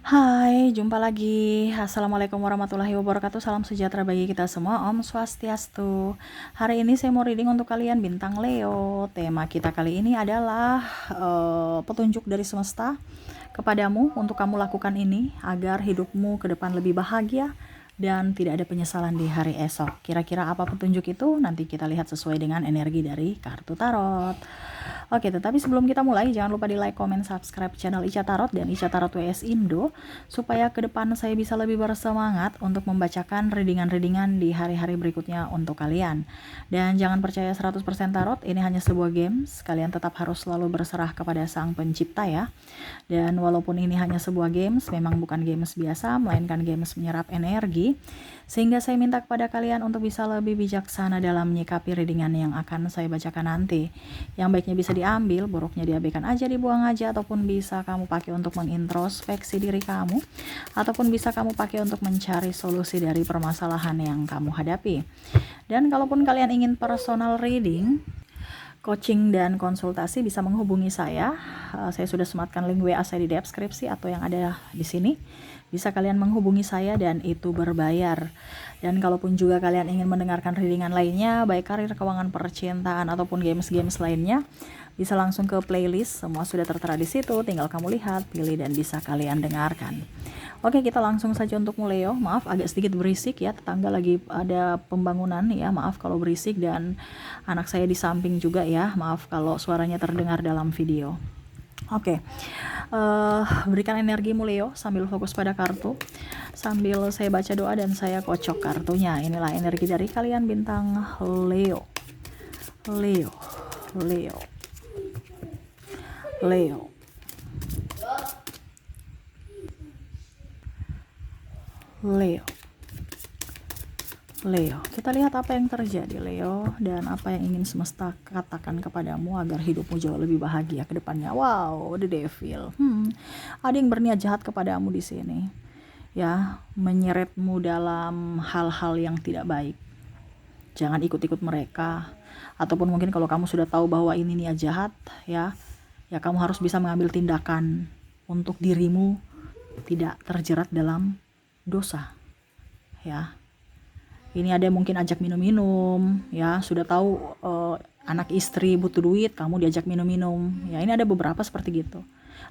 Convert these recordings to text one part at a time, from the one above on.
Hai, jumpa lagi. Assalamualaikum warahmatullahi wabarakatuh. Salam sejahtera bagi kita semua. Om Swastiastu. Hari ini saya mau reading untuk kalian bintang Leo. Tema kita kali ini adalah petunjuk dari semesta kepadamu untuk kamu lakukan ini agar hidupmu ke depan lebih bahagia dan tidak ada penyesalan di hari esok. Kira-kira apa petunjuk itu? Nanti kita lihat sesuai dengan energi dari kartu tarot. Oke, tetapi sebelum kita mulai, jangan lupa di like, comment, subscribe channel Ica Tarot dan Ica Tarot WS Indo, supaya ke depan saya bisa lebih bersemangat untuk membacakan readingan-readingan di hari-hari berikutnya untuk kalian. Dan jangan percaya 100% tarot, ini hanya sebuah games, kalian tetap harus selalu berserah kepada sang pencipta ya. Dan walaupun ini hanya sebuah games, memang bukan games biasa, melainkan games menyerap energi, sehingga saya minta kepada kalian untuk bisa lebih bijaksana dalam menyikapi readingan yang akan saya bacakan nanti. Yang baiknya bisa diambil, buruknya diabaikan aja, dibuang aja, ataupun bisa kamu pakai untuk mengintrospeksi diri kamu, ataupun bisa kamu pakai untuk mencari solusi dari permasalahan yang kamu hadapi. Dan kalaupun kalian ingin personal reading, coaching dan konsultasi, bisa menghubungi saya. Saya sudah sematkan link WA saya di deskripsi atau yang ada di sini. Bisa kalian menghubungi saya dan itu berbayar. Dan kalaupun juga kalian ingin mendengarkan readingan lainnya, baik karir, keuangan, percintaan ataupun games-games lainnya, bisa langsung ke playlist. Semua sudah tertera di situ, tinggal kamu lihat, pilih dan bisa kalian dengarkan. Oke, kita langsung saja untuk mulai. Maaf agak sedikit berisik ya, tetangga lagi ada pembangunan ya, maaf kalau berisik, dan anak saya di samping juga ya, maaf kalau suaranya terdengar dalam video. Oke, berikan energimu Leo sambil fokus pada kartu, sambil saya baca doa dan saya kocok kartunya. Inilah energi dari kalian bintang Leo. Leo, Leo, Leo, Leo, Leo. Kita lihat apa yang terjadi Leo, dan apa yang ingin semesta katakan kepadamu agar hidupmu jauh lebih bahagia ke depannya. Wow, the devil. Ada yang berniat jahat kepadamu di sini. Ya, menyeretmu dalam hal-hal yang tidak baik. Jangan ikut-ikut mereka. Ataupun mungkin kalau kamu sudah tahu bahwa ini niat jahat, ya kamu harus bisa mengambil tindakan untuk dirimu tidak terjerat dalam dosa. Ya. Ini ada yang mungkin ajak minum-minum, ya sudah tahu anak istri butuh duit, kamu diajak minum-minum, ya ini ada beberapa seperti gitu.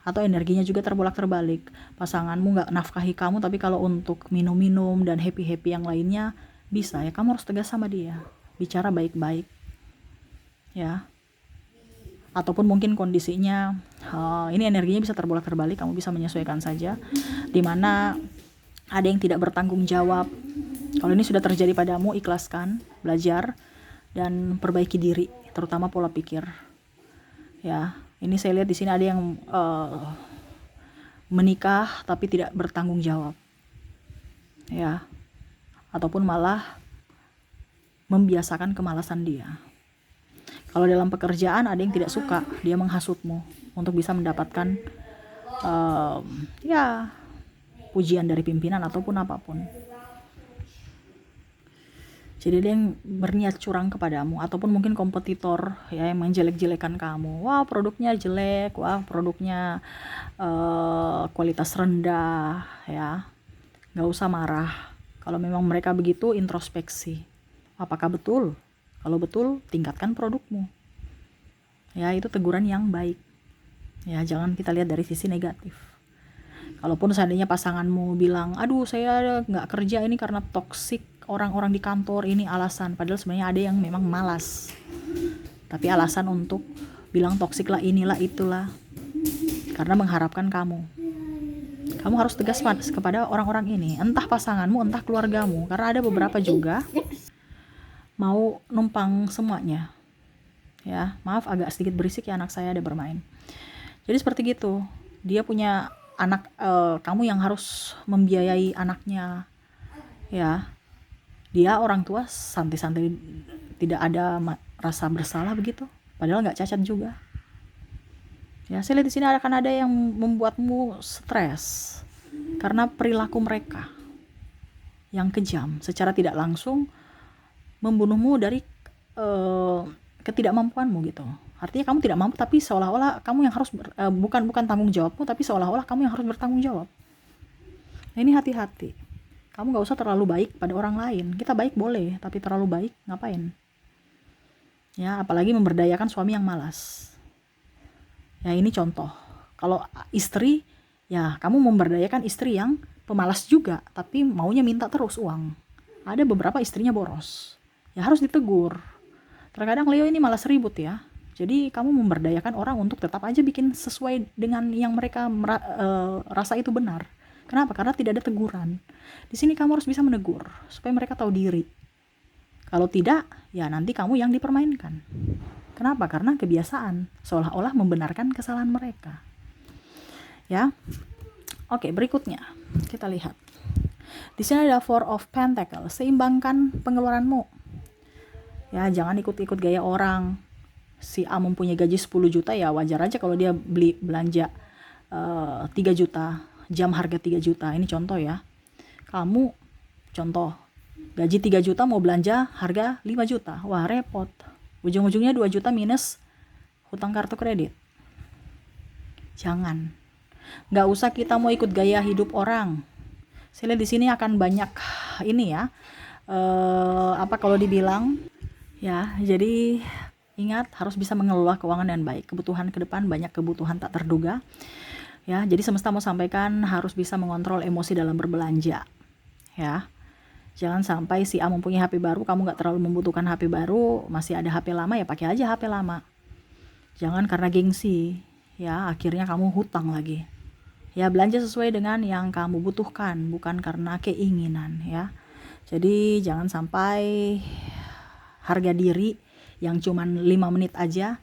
Atau energinya juga terbolak-terbalik, pasanganmu nggak nafkahi kamu, tapi kalau untuk minum-minum dan happy-happy yang lainnya bisa, ya kamu harus tegas sama dia, bicara baik-baik, ya. Ataupun mungkin kondisinya ini energinya bisa terbolak-terbalik, kamu bisa menyesuaikan saja, dimana ada yang tidak bertanggung jawab. Kalau ini sudah terjadi padamu, ikhlaskan, belajar, dan perbaiki diri, terutama pola pikir. Ya, ini saya lihat di sini ada yang menikah tapi tidak bertanggung jawab. Ya, ataupun malah membiasakan kemalasan dia. Kalau dalam pekerjaan ada yang tidak suka, dia menghasutmu untuk bisa mendapatkan pujian dari pimpinan ataupun apapun. Jadi ada yang berniat curang kepadamu, ataupun mungkin kompetitor ya yang menjelek-jelekan kamu. Wah, produknya jelek, wah produknya kualitas rendah, ya. Nggak usah marah. Kalau memang mereka begitu, introspeksi. Apakah betul? Kalau betul, tingkatkan produkmu. Ya, itu teguran yang baik. Ya, jangan kita lihat dari sisi negatif. Kalaupun seandainya pasanganmu bilang, aduh saya nggak kerja ini karena toksik orang-orang di kantor, ini alasan, padahal sebenarnya ada yang memang malas, tapi alasan untuk bilang toksik lah, inilah itulah, karena mengharapkan kamu harus tegas kepada orang-orang ini, entah pasanganmu, entah keluargamu, karena ada beberapa juga mau numpang semuanya. Ya, maaf agak sedikit berisik ya, anak saya ada bermain. Jadi seperti gitu, dia punya anak, kamu yang harus membiayai anaknya, ya. Dia orang tua santai-santai, tidak ada rasa bersalah begitu, padahal nggak cacat juga. Ya, saya lihat di sini akan ada yang membuatmu stres karena perilaku mereka yang kejam, secara tidak langsung membunuhmu dari ketidakmampuanmu gitu. Artinya kamu tidak mampu, tapi seolah-olah kamu yang harus bukan tanggung jawabmu, tapi seolah-olah kamu yang harus bertanggung jawab. Nah, ini hati-hati. Kamu nggak usah terlalu baik pada orang lain. Kita baik boleh, tapi terlalu baik ngapain? Ya, apalagi memberdayakan suami yang malas. Ya, ini contoh. Kalau istri, ya kamu memberdayakan istri yang pemalas juga, tapi maunya minta terus uang. Ada beberapa istrinya boros. Ya harus ditegur. Terkadang Leo ini malas ribut ya. Jadi kamu memberdayakan orang untuk tetap aja bikin sesuai dengan yang mereka rasa itu benar. Kenapa? Karena tidak ada teguran. Di sini kamu harus bisa menegur supaya mereka tahu diri. Kalau tidak, ya nanti kamu yang dipermainkan. Kenapa? Karena kebiasaan seolah-olah membenarkan kesalahan mereka. Ya. Oke, berikutnya kita lihat. Di sini ada Four of Pentacles. Seimbangkan pengeluaranmu. Ya, jangan ikut-ikut gaya orang. Si A mempunyai gaji 10 juta, ya wajar aja kalau dia belanja 3 juta, jam harga 3 juta. Ini contoh ya. Kamu contoh gaji 3 juta mau belanja harga 5 juta. Wah, repot. Ujung-ujungnya 2 juta minus hutang kartu kredit. Jangan. Nggak usah kita mau ikut gaya hidup orang. Saya lihat di sini akan banyak ini ya. Kalau dibilang ya, jadi ingat harus bisa mengelola keuangan dengan baik. Kebutuhan ke depan banyak kebutuhan tak terduga. Ya, jadi semesta mau sampaikan harus bisa mengontrol emosi dalam berbelanja. Ya. Jangan sampai si A mempunyai HP baru, kamu nggak terlalu membutuhkan HP baru, masih ada HP lama, ya pakai aja HP lama. Jangan karena gengsi, ya akhirnya kamu hutang lagi. Ya, belanja sesuai dengan yang kamu butuhkan, bukan karena keinginan ya. Jadi jangan sampai harga diri yang cuman 5 menit aja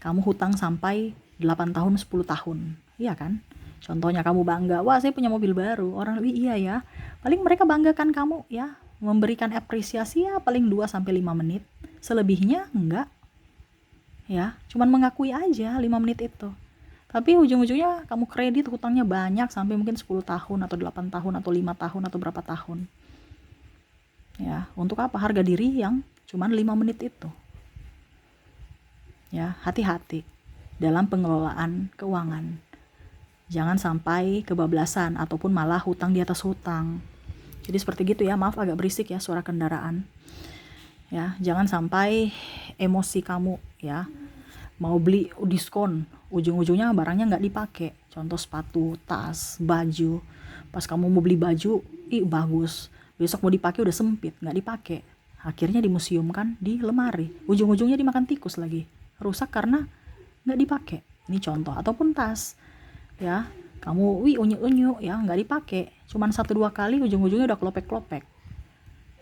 kamu hutang sampai 8 tahun, 10 tahun. Iya kan? Contohnya kamu bangga, wah saya punya mobil baru. Orang lebih iya ya. Paling mereka banggakan kamu ya, memberikan apresiasi ya paling 2 sampai 5 menit. Selebihnya enggak. Ya, cuman mengakui aja 5 menit itu. Tapi ujung-ujungnya kamu kredit hutangnya banyak sampai mungkin 10 tahun atau 8 tahun atau 5 tahun atau berapa tahun. Ya, untuk apa? Harga diri yang cuman 5 menit itu. Ya, hati-hati dalam pengelolaan keuangan. Jangan sampai kebablasan ataupun malah hutang di atas hutang. Jadi seperti gitu ya, maaf agak berisik ya suara kendaraan. Ya, jangan sampai emosi kamu ya, mau beli diskon, ujung-ujungnya barangnya nggak dipakai. Contoh sepatu, tas, baju. Pas kamu mau beli baju, bagus. Besok mau dipakai udah sempit, nggak dipakai. Akhirnya dimuseumkan di lemari. Ujung-ujungnya dimakan tikus lagi. Rusak karena nggak dipakai. Ini contoh. Ataupun tas. Ya, kamu unyu-unyu ya, nggak dipakai. Cuman 1-2 kali ujung-ujungnya udah kelopek-kelopek.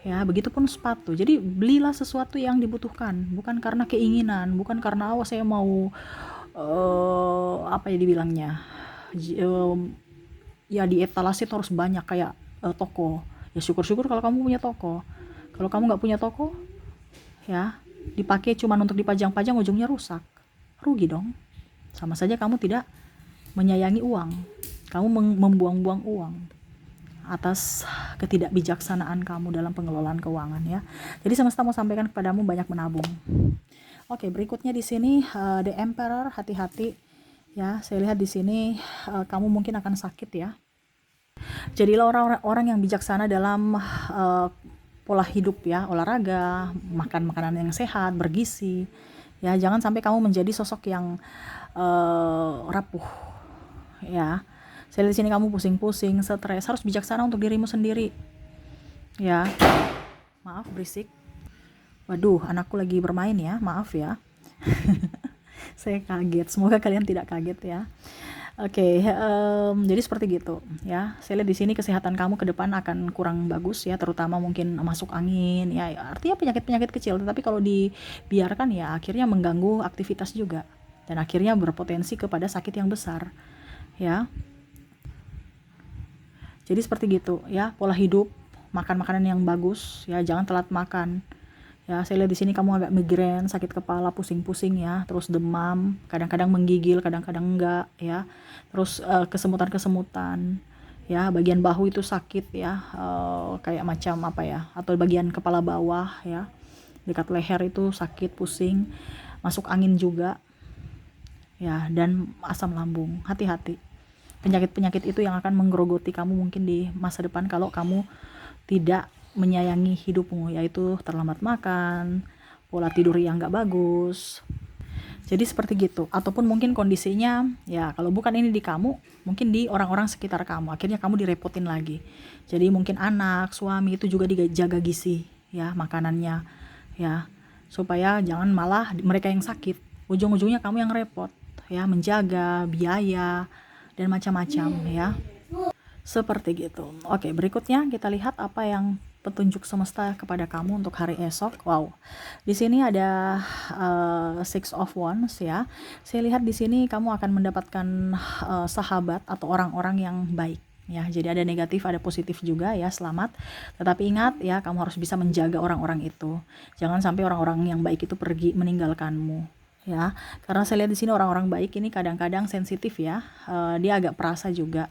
Ya, begitupun sepatu. Jadi belilah sesuatu yang dibutuhkan, bukan karena keinginan, bukan karena saya mau dibilangnya. Ya di etalase itu harus banyak kayak toko. Ya syukur-syukur kalau kamu punya toko. Kalau kamu nggak punya toko, ya dipakai cuman untuk dipajang-pajang, ujungnya rusak. Rugi dong. Sama saja kamu tidak menyayangi uang. Kamu membuang-buang uang atas ketidakbijaksanaan kamu dalam pengelolaan keuangan ya. Jadi semesta mau sampaikan kepadamu banyak menabung. Oke, berikutnya di sini The Emperor, hati-hati ya. Saya lihat di sini kamu mungkin akan sakit ya. Jadilah orang yang bijaksana dalam pola hidup ya, olahraga, makan makanan yang sehat, bergizi. Ya, jangan sampai kamu menjadi sosok yang rapuh. Ya. Saya lihat di sini kamu pusing-pusing, stres, harus bijaksana untuk dirimu sendiri. Ya. Maaf berisik. Waduh, anakku lagi bermain ya, maaf ya. Saya kaget, semoga kalian tidak kaget ya. Oke, jadi seperti gitu ya. Saya lihat di sini kesehatan kamu ke depan akan kurang bagus ya, terutama mungkin masuk angin ya. Artinya penyakit-penyakit kecil, tetapi kalau dibiarkan ya akhirnya mengganggu aktivitas juga dan akhirnya berpotensi kepada sakit yang besar ya. Jadi seperti gitu ya, pola hidup, makan makanan yang bagus ya, jangan telat makan. Ya, saya lihat di sini kamu agak migrain, sakit kepala, pusing-pusing ya, terus demam, kadang-kadang menggigil, kadang-kadang enggak ya. Terus kesemutan-kesemutan. Ya, bagian bahu itu sakit ya, kayak macam apa ya, atau bagian kepala bawah ya. Dekat leher itu sakit, pusing, masuk angin juga. Ya, dan asam lambung. Hati-hati. penyakit-penyakit itu yang akan menggerogoti kamu mungkin di masa depan kalau kamu tidak menyayangi hidupmu, yaitu terlambat makan, pola tidur yang nggak bagus. Jadi seperti gitu. Ataupun mungkin kondisinya ya kalau bukan ini di kamu, mungkin di orang-orang sekitar kamu. Akhirnya kamu direpotin lagi. Jadi mungkin anak, suami itu juga dijaga gizi ya makanannya ya. Supaya jangan malah mereka yang sakit. Ujung-ujungnya kamu yang repot ya, menjaga biaya dan macam-macam ya. Seperti gitu. Oke, berikutnya kita lihat apa yang petunjuk semesta kepada kamu untuk hari esok. Wow, di sini ada Six of Wands ya. Saya lihat di sini kamu akan mendapatkan sahabat atau orang-orang yang baik ya. Jadi ada negatif, ada positif juga ya. Selamat. Tetapi ingat ya, kamu harus bisa menjaga orang-orang itu. Jangan sampai orang-orang yang baik itu pergi meninggalkanmu ya. Karena saya lihat di sini orang-orang baik ini kadang-kadang sensitif ya. Dia agak perasa juga.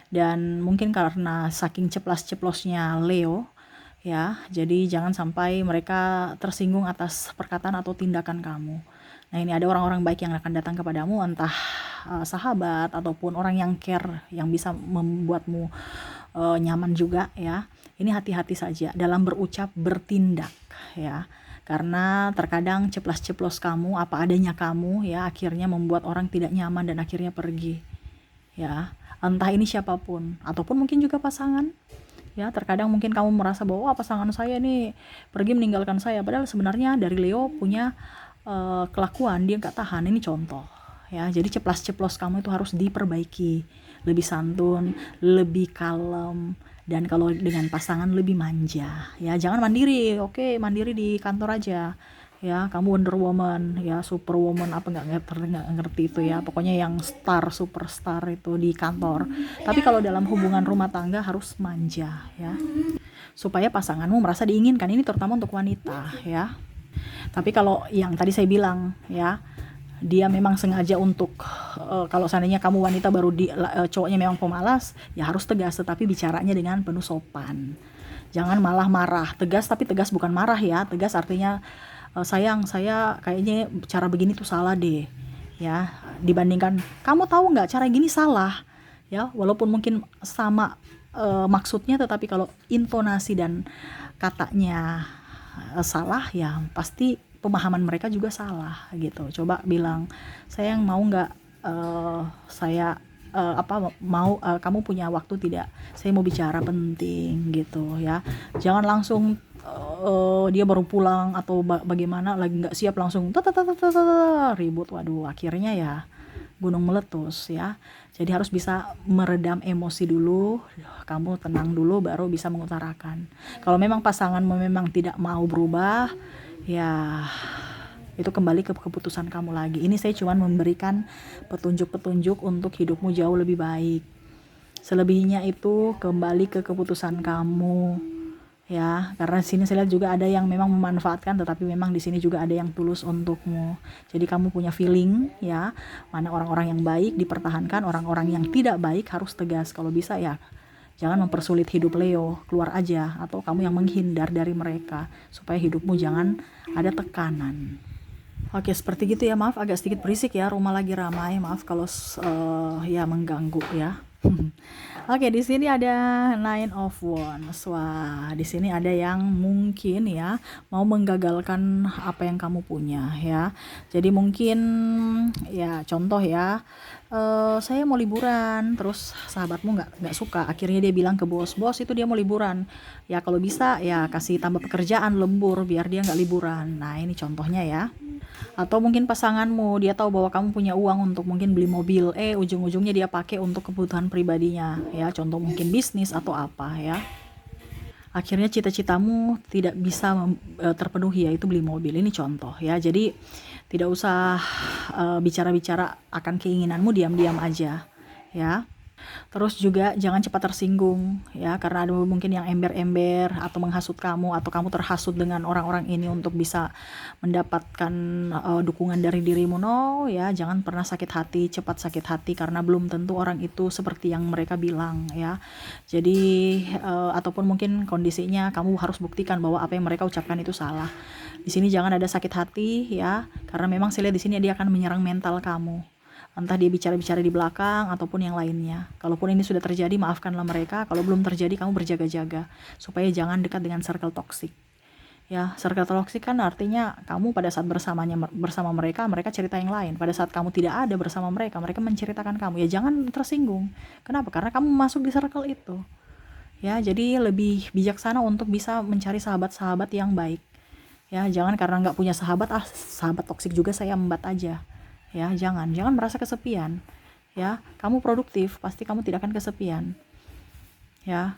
Dan mungkin karena saking ceplas-ceplosnya Leo ya, jadi jangan sampai mereka tersinggung atas perkataan atau tindakan kamu. Nah, ini ada orang-orang baik yang akan datang kepadamu, entah sahabat ataupun orang yang care, yang bisa membuatmu nyaman juga ya. Ini hati-hati saja dalam berucap, bertindak ya. Karena terkadang ceplas-ceplos kamu, apa adanya kamu ya, akhirnya membuat orang tidak nyaman dan akhirnya pergi ya. Entah ini siapapun, ataupun mungkin juga pasangan ya. Terkadang mungkin kamu merasa bahwa pasangan saya ini pergi meninggalkan saya, padahal sebenarnya dari Leo punya kelakuan dia nggak tahan. Ini contoh ya. Jadi ceplas-ceplos kamu itu harus diperbaiki, lebih santun, lebih kalem, dan kalau dengan pasangan lebih manja ya. Jangan mandiri. Oke, mandiri di kantor aja ya, kamu Wonder Woman ya, Superwoman apa nggak ngerti itu ya, pokoknya yang superstar itu di kantor. Tapi kalau dalam hubungan rumah tangga harus manja ya, supaya pasanganmu merasa diinginkan. Ini terutama untuk wanita ya. Tapi kalau yang tadi saya bilang ya, dia memang sengaja untuk kalau seandainya kamu wanita baru cowoknya memang pemalas ya, harus tegas, tetapi bicaranya dengan penuh sopan. Jangan malah marah. Tegas tapi tegas bukan marah ya. Tegas artinya sayang, saya kayaknya cara begini tuh salah deh ya, dibandingkan kamu tahu nggak cara gini salah ya. Walaupun mungkin sama maksudnya, tetapi kalau intonasi dan katanya salah ya, pasti pemahaman mereka juga salah gitu. Coba bilang, sayang mau nggak saya kamu punya waktu tidak, saya mau bicara penting gitu ya. Jangan langsung dia baru pulang atau bagaimana lagi nggak siap langsung ribut. Waduh, akhirnya ya gunung meletus ya. Jadi harus bisa meredam emosi dulu, kamu tenang dulu baru bisa mengutarakan. Kalau memang pasanganmu memang tidak mau berubah ya, itu kembali ke keputusan kamu lagi. Ini saya cuma memberikan petunjuk-petunjuk untuk hidupmu jauh lebih baik. Selebihnya itu kembali ke keputusan kamu ya. Karena sini saya lihat juga ada yang memang memanfaatkan, tetapi memang di sini juga ada yang tulus untukmu. Jadi kamu punya feeling ya, mana orang-orang yang baik dipertahankan, orang-orang yang tidak baik harus tegas. Kalau bisa ya jangan mempersulit hidup Leo, keluar aja, atau kamu yang menghindar dari mereka supaya hidupmu jangan ada tekanan. Oke, seperti gitu ya. Maaf agak sedikit berisik ya, rumah lagi ramai. Maaf kalau ya mengganggu ya. Oke, di sini ada Nine of Wands. Wah, di sini ada yang mungkin ya mau menggagalkan apa yang kamu punya ya. Jadi mungkin ya contoh ya, saya mau liburan, terus sahabatmu nggak suka. Akhirnya dia bilang ke bos itu dia mau liburan. Ya kalau bisa ya kasih tambah pekerjaan, lembur biar dia nggak liburan. Nah ini contohnya ya. Atau mungkin pasanganmu, dia tahu bahwa kamu punya uang untuk mungkin beli mobil, ujung-ujungnya dia pakai untuk kebutuhan pribadinya ya, contoh mungkin bisnis atau apa ya. Akhirnya cita-citamu tidak bisa terpenuhi, yaitu beli mobil. Ini contoh ya. Jadi tidak usah bicara-bicara akan keinginanmu, diam-diam aja ya. Terus juga jangan cepat tersinggung ya, karena ada mungkin yang ember-ember atau menghasut kamu, atau kamu terhasut dengan orang-orang ini untuk bisa mendapatkan dukungan dari dirimu. No ya, jangan pernah sakit hati, cepat sakit hati, karena belum tentu orang itu seperti yang mereka bilang ya. Jadi ataupun mungkin kondisinya kamu harus buktikan bahwa apa yang mereka ucapkan itu salah. Di sini jangan ada sakit hati ya, karena memang saya lihat di sini dia akan menyerang mental kamu. Entah dia bicara-bicara di belakang ataupun yang lainnya. Kalaupun ini sudah terjadi, maafkanlah mereka. Kalau belum terjadi, kamu berjaga-jaga supaya jangan dekat dengan circle toksik. Ya, circle toksik kan artinya kamu pada saat bersama mereka, mereka cerita yang lain. Pada saat kamu tidak ada bersama mereka, mereka menceritakan kamu. Ya jangan tersinggung. Kenapa? Karena kamu masuk di circle itu. Ya, jadi lebih bijaksana untuk bisa mencari sahabat-sahabat yang baik. Ya, jangan karena nggak punya sahabat, sahabat toksik juga saya embat aja. Ya, jangan merasa kesepian. Ya, kamu produktif, pasti kamu tidak akan kesepian. Ya,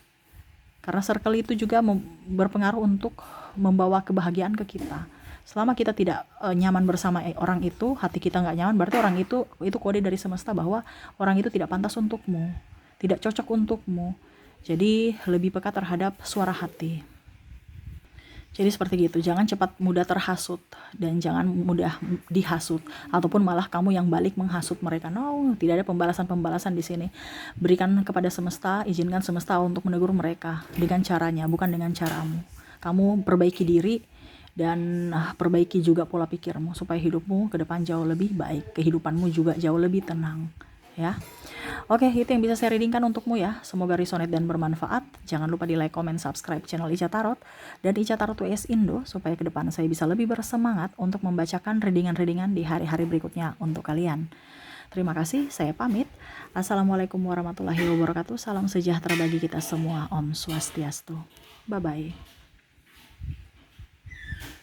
karena circle itu juga berpengaruh untuk membawa kebahagiaan ke kita. Selama kita tidak nyaman bersama orang itu, hati kita nggak nyaman, berarti orang itu kode dari semesta bahwa orang itu tidak pantas untukmu, tidak cocok untukmu. Jadi lebih peka terhadap suara hati. Jadi seperti gitu, jangan cepat mudah terhasut dan jangan mudah dihasut ataupun malah kamu yang balik menghasut mereka. No, tidak ada pembalasan-pembalasan di sini. Berikan kepada semesta, izinkan semesta untuk menegur mereka dengan caranya, bukan dengan caramu. Kamu perbaiki diri dan perbaiki juga pola pikirmu supaya hidupmu ke depan jauh lebih baik, kehidupanmu juga jauh lebih tenang, ya. Oke, itu yang bisa saya readingkan untukmu ya. Semoga resonate dan bermanfaat. Jangan lupa di like, comment, subscribe channel Ica Tarot dan Ica Tarot WS Indo supaya ke depan saya bisa lebih bersemangat untuk membacakan readingan-readingan di hari-hari berikutnya untuk kalian. Terima kasih, saya pamit. Assalamualaikum warahmatullahi wabarakatuh. Salam sejahtera bagi kita semua. Om Swastiastu. Bye-bye.